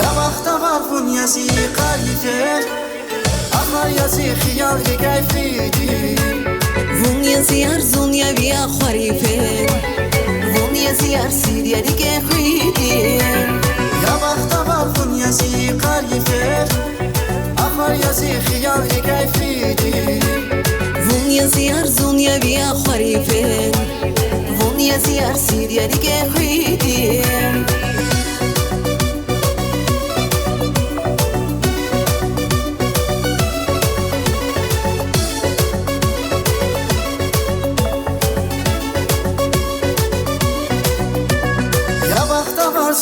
يا بخت غرف يزي قريفه آخر يزي خيال كيفيدي Vun yazıyar zun ya biya xarife Vun yazıyar siriya dike khuydi يا بخت غرف يزي قريفه آخر يزي خيال كيفيدي Vun yazıyar zun ya biya xarife Vun yazıyar siriya dike khuydi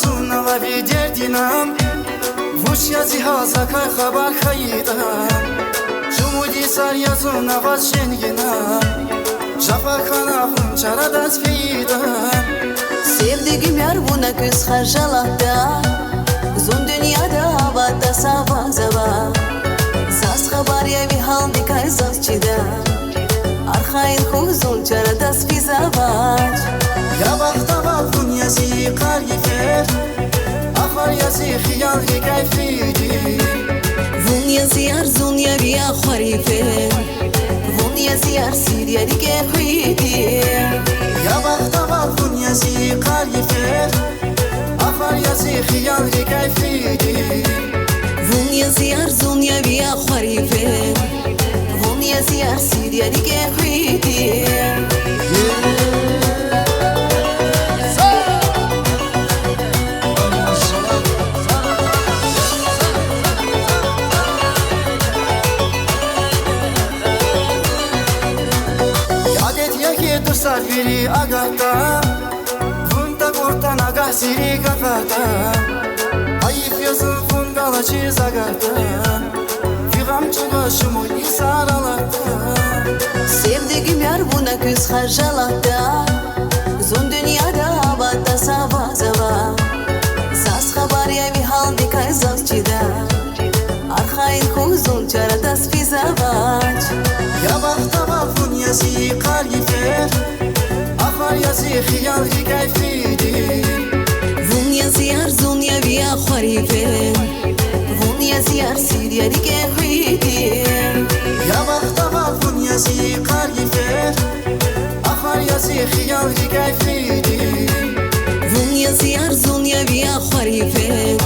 Сунава видердинам Вуш язи хаза кай хабар хайдам Жумуди сар язуна вас шенгинам Жафакана хунчара дас фидам Sevdiğim yar buna küs harcalarda Zun dünyada havada sava zava Saz haber ya bir haldi kay zazçida Arxain khuzun çara das fizavaç يا بخت غرف يزي قريفه آخر يزي خيال كيفيدي Vun yazıyar zun ya biya xarife Vun yazıyar siriya dike khuydi يا بخت غرف يزي قريفه آخر يزي خيال كيفيدي Vun yazıyar zun ya biya xarife Vun yazıyar siriya dike khuydi Sarviri agata Vunta kurtan aga siri kakata Ayıp yazın fungala çiz agata Firam çıga şumu isaralarda Sevdiğim yar buna küs harcalarda Zun dünyada havada sava zava Saz haber ya bir haldi kay zazçida Arxain khuzun çara das fizavaç يا بخت غرف يزي قريفه آخر يزي خيال كيفيدي Vun yazıyar zun ya biya xarife Vun yazıyar siriya dike khuydi يا بخت غرف يزي قريفه آخر يزي خيال كيفيدي Vun yazıyar zun ya biya xarife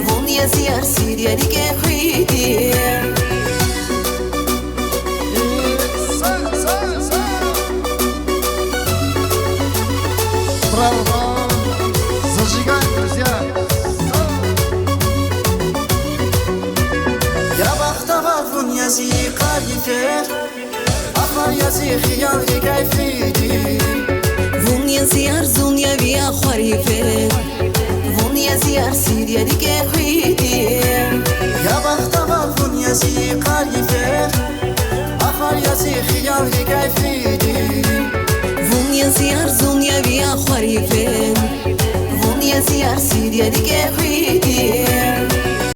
Vun yazıyar siriya dike khuydi Браво! Зажигаем, друзья! يا بخت غرف يزي قريفه آخر يزي خيال كيفيدي Vun yazıyar zun ya biya xarife Vun yazıyar siriya dike khuydi يا بخت غرف يزي قريفه آخر يزي خيال كيفيدي Vun yazıyar zun ya biya xarife Vun yazıyar siriya dike khuydi